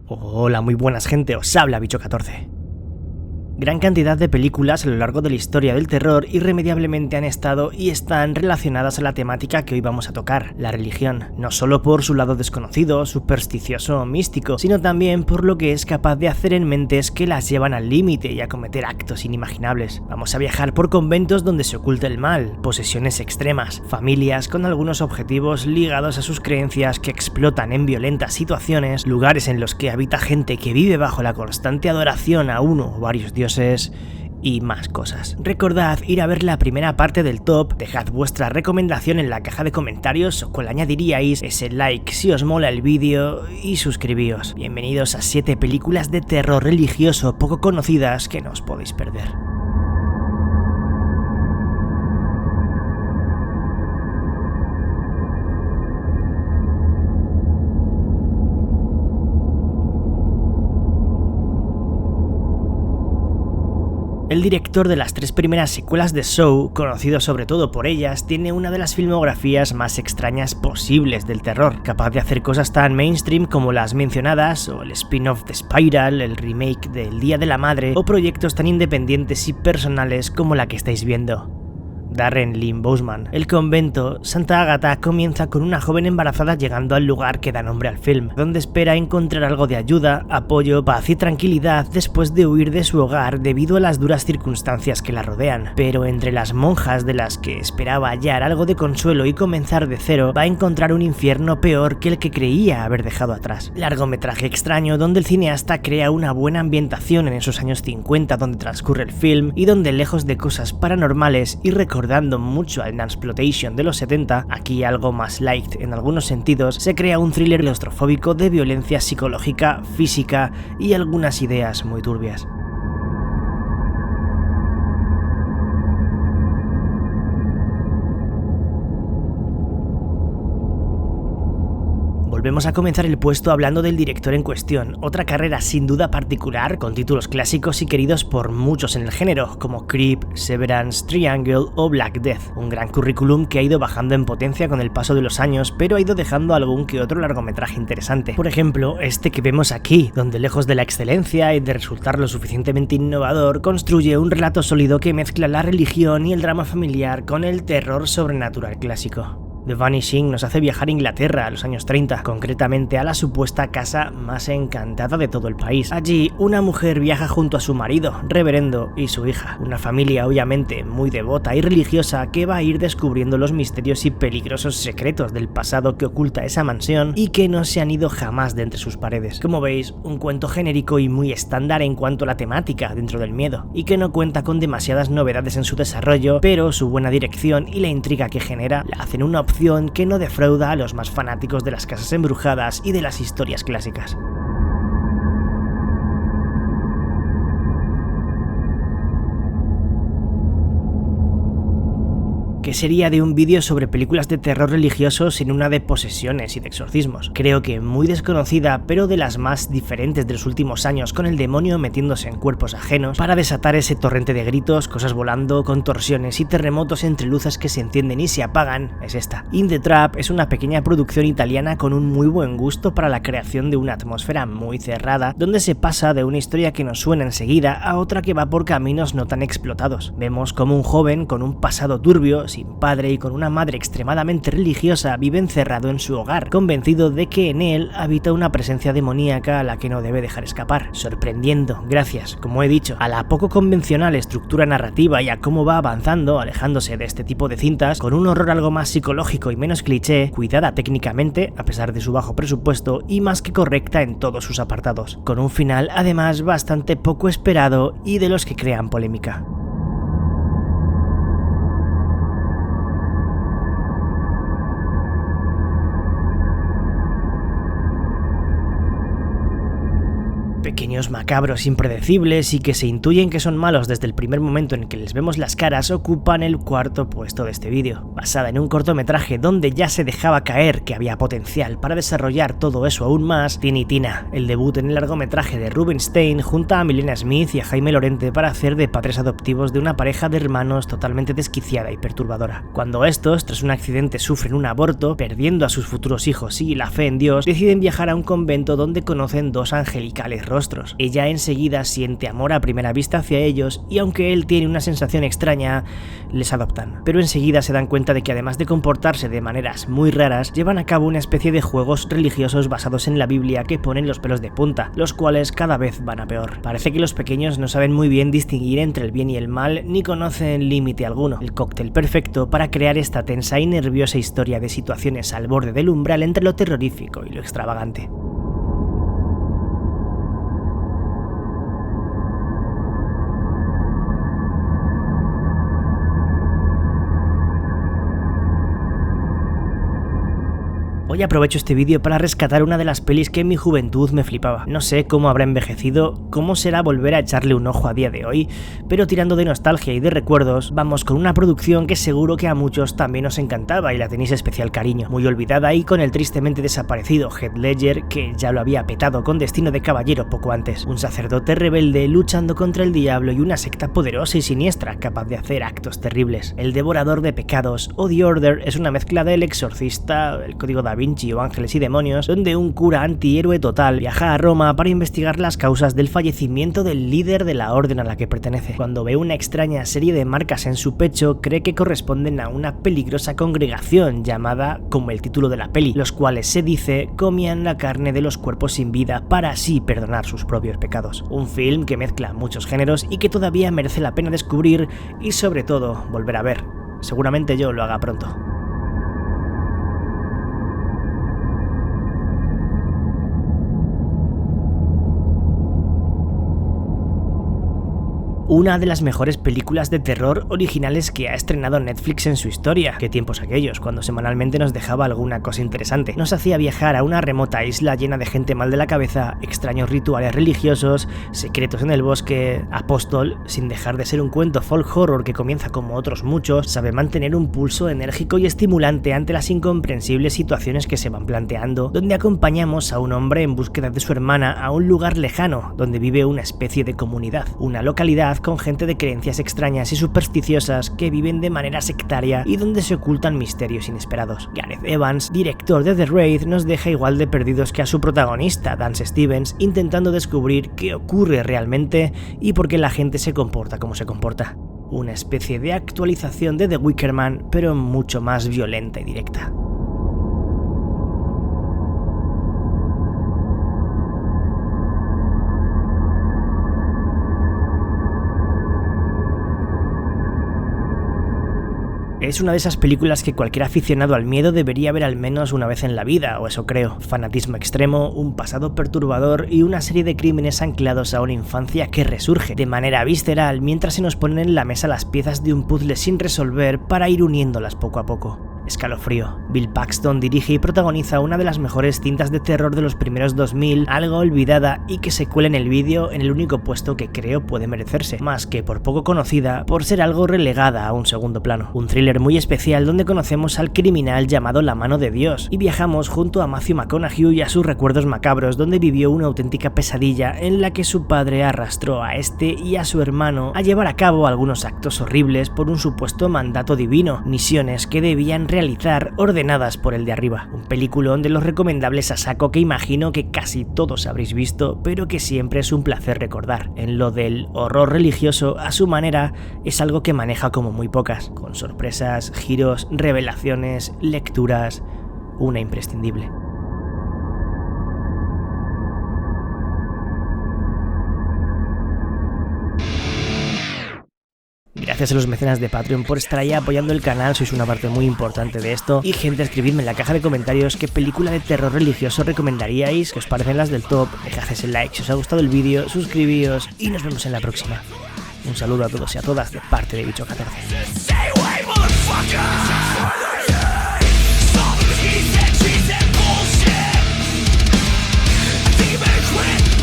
Hola, muy buenas gente, os habla Bicho14. Gran cantidad de películas a lo largo de la historia del terror irremediablemente han estado y están relacionadas a la temática que hoy vamos a tocar, la religión, no solo por su lado desconocido, supersticioso o místico, sino también por lo que es capaz de hacer en mentes que las llevan al límite y a cometer actos inimaginables. Vamos a viajar por conventos donde se oculta el mal, posesiones extremas, familias con algunos objetivos ligados a sus creencias que explotan en violentas situaciones, lugares en los que habita gente que vive bajo la constante adoración a uno o varios dioses, y más cosas. Recordad ir a ver la primera parte del top, dejad vuestra recomendación en la caja de comentarios o cual añadiríais ese like si os mola el vídeo y suscribíos. Bienvenidos a 7 películas de terror religioso poco conocidas que no os podéis perder. El director de las 3 primeras secuelas de Saw, conocido sobre todo por ellas, tiene una de las filmografías más extrañas posibles del terror, capaz de hacer cosas tan mainstream como las mencionadas, o el spin-off de Spiral, el remake de El Día de la Madre, o proyectos tan independientes y personales como la que estáis viendo. Darren Lynn Bousman. El convento Santa Ágata comienza con una joven embarazada llegando al lugar que da nombre al film, donde espera encontrar algo de ayuda, apoyo, paz y tranquilidad después de huir de su hogar debido a las duras circunstancias que la rodean. Pero entre las monjas de las que esperaba hallar algo de consuelo y comenzar de cero, va a encontrar un infierno peor que el que creía haber dejado atrás. Largometraje extraño donde el cineasta crea una buena ambientación en esos años 50 donde transcurre el film y donde, lejos de cosas paranormales y recordando mucho al Nansploitation de los 70, aquí algo más light en algunos sentidos, se crea un thriller claustrofóbico de violencia psicológica, física y algunas ideas muy turbias. Volvemos a comenzar el puesto hablando del director en cuestión, otra carrera sin duda particular con títulos clásicos y queridos por muchos en el género, como Creep, Severance, Triangle o Black Death, un gran currículum que ha ido bajando en potencia con el paso de los años, pero ha ido dejando algún que otro largometraje interesante. Por ejemplo, este que vemos aquí, donde lejos de la excelencia y de resultar lo suficientemente innovador, construye un relato sólido que mezcla la religión y el drama familiar con el terror sobrenatural clásico. The Vanishing nos hace viajar a Inglaterra a los años 30, concretamente a la supuesta casa más encantada de todo el país. Allí, una mujer viaja junto a su marido, reverendo, y su hija, una familia obviamente muy devota y religiosa que va a ir descubriendo los misterios y peligrosos secretos del pasado que oculta esa mansión y que no se han ido jamás de entre sus paredes. Como veis, un cuento genérico y muy estándar en cuanto a la temática dentro del miedo, y que no cuenta con demasiadas novedades en su desarrollo, pero su buena dirección y la intriga que genera la hacen una opción que no defrauda a los más fanáticos de las casas embrujadas y de las historias clásicas. ¿Qué sería de un vídeo sobre películas de terror religiosos sin una de posesiones y de exorcismos? Creo que muy desconocida, pero de las más diferentes de los últimos años, con el demonio metiéndose en cuerpos ajenos para desatar ese torrente de gritos, cosas volando, contorsiones y terremotos entre luces que se encienden y se apagan, es esta. In the Trap es una pequeña producción italiana con un muy buen gusto para la creación de una atmósfera muy cerrada, donde se pasa de una historia que nos suena enseguida a otra que va por caminos no tan explotados. Vemos como un joven con un pasado turbio, sin padre y con una madre extremadamente religiosa, vive encerrado en su hogar, convencido de que en él habita una presencia demoníaca a la que no debe dejar escapar, sorprendiendo, gracias, como he dicho, a la poco convencional estructura narrativa y a cómo va avanzando, alejándose de este tipo de cintas, con un horror algo más psicológico y menos cliché, cuidada técnicamente, a pesar de su bajo presupuesto, y más que correcta en todos sus apartados, con un final además bastante poco esperado y de los que crean polémica. pequeños macabros impredecibles y que se intuyen que son malos desde el primer momento en que les vemos las caras, ocupan el cuarto puesto de este vídeo. Basada en un cortometraje donde ya se dejaba caer que había potencial para desarrollar todo eso aún más, Tiny Tina, el debut en el largometraje de Rubinstein, junta a Milena Smith y a Jaime Lorente para hacer de padres adoptivos de una pareja de hermanos totalmente desquiciada y perturbadora. Cuando estos, tras un accidente, sufren un aborto, perdiendo a sus futuros hijos y la fe en Dios, deciden viajar a un convento donde conocen dos angelicales rostros. Ella enseguida siente amor a primera vista hacia ellos y aunque él tiene una sensación extraña, les adoptan. Pero enseguida se dan cuenta de que además de comportarse de maneras muy raras, llevan a cabo una especie de juegos religiosos basados en la Biblia que ponen los pelos de punta, los cuales cada vez van a peor. Parece que los pequeños no saben muy bien distinguir entre el bien y el mal ni conocen límite alguno. El cóctel perfecto para crear esta tensa y nerviosa historia de situaciones al borde del umbral entre lo terrorífico y lo extravagante. Hoy aprovecho este vídeo para rescatar una de las pelis que en mi juventud me flipaba. No sé cómo habrá envejecido, cómo será volver a echarle un ojo a día de hoy, pero tirando de nostalgia y de recuerdos, vamos con una producción que seguro que a muchos también os encantaba y la tenéis especial cariño. Muy olvidada y con el tristemente desaparecido Heath Ledger, que ya lo había petado con Destino de Caballero poco antes. Un sacerdote rebelde luchando contra el diablo y una secta poderosa y siniestra capaz de hacer actos terribles. El devorador de pecados o The Order es una mezcla del Exorcista, el Código Da Vinci o Ángeles y Demonios, donde un cura antihéroe total viaja a Roma para investigar las causas del fallecimiento del líder de la orden a la que pertenece. Cuando ve una extraña serie de marcas en su pecho, cree que corresponden a una peligrosa congregación llamada como el título de la peli, los cuales se dice comían la carne de los cuerpos sin vida para así perdonar sus propios pecados. Un film que mezcla muchos géneros y que todavía merece la pena descubrir y sobre todo volver a ver. Seguramente yo lo haga pronto. Una de las mejores películas de terror originales que ha estrenado Netflix en su historia. Qué tiempos aquellos, cuando semanalmente nos dejaba alguna cosa interesante. Nos hacía viajar a una remota isla llena de gente mal de la cabeza, extraños rituales religiosos, secretos en el bosque. Apóstol, sin dejar de ser un cuento folk horror que comienza como otros muchos, sabe mantener un pulso enérgico y estimulante ante las incomprensibles situaciones que se van planteando, donde acompañamos a un hombre en búsqueda de su hermana a un lugar lejano, donde vive una especie de comunidad, una localidad con gente de creencias extrañas y supersticiosas que viven de manera sectaria y donde se ocultan misterios inesperados. Gareth Evans, director de The Raid, nos deja igual de perdidos que a su protagonista, Dance Stevens, intentando descubrir qué ocurre realmente y por qué la gente se comporta como se comporta. Una especie de actualización de The Wicker Man, pero mucho más violenta y directa. Es una de esas películas que cualquier aficionado al miedo debería ver al menos una vez en la vida, o eso creo. Fanatismo extremo, un pasado perturbador y una serie de crímenes anclados a una infancia que resurge de manera visceral mientras se nos ponen en la mesa las piezas de un puzzle sin resolver para ir uniéndolas poco a poco. Escalofrío. Bill Paxton dirige y protagoniza una de las mejores cintas de terror de los primeros 2000, algo olvidada y que se cuela en el vídeo en el único puesto que creo puede merecerse, más que por poco conocida por ser algo relegada a un segundo plano. Un thriller muy especial donde conocemos al criminal llamado La Mano de Dios y viajamos junto a Matthew McConaughey y a sus recuerdos macabros donde vivió una auténtica pesadilla en la que su padre arrastró a este y a su hermano a llevar a cabo algunos actos horribles por un supuesto mandato divino, misiones que debían realizar ordenadas por el de arriba. Un peliculón de los recomendables a saco que imagino que casi todos habréis visto, pero que siempre es un placer recordar. En lo del horror religioso, a su manera, es algo que maneja como muy pocas, con sorpresas, giros, revelaciones, lecturas, una imprescindible. Gracias a los mecenas de Patreon por estar ahí apoyando el canal, sois una parte muy importante de esto. Y gente, escribidme en la caja de comentarios qué película de terror religioso recomendaríais, qué os parecen las del top, dejad ese like si os ha gustado el vídeo, suscribíos y nos vemos en la próxima. Un saludo a todos y a todas de parte de Bicho 14.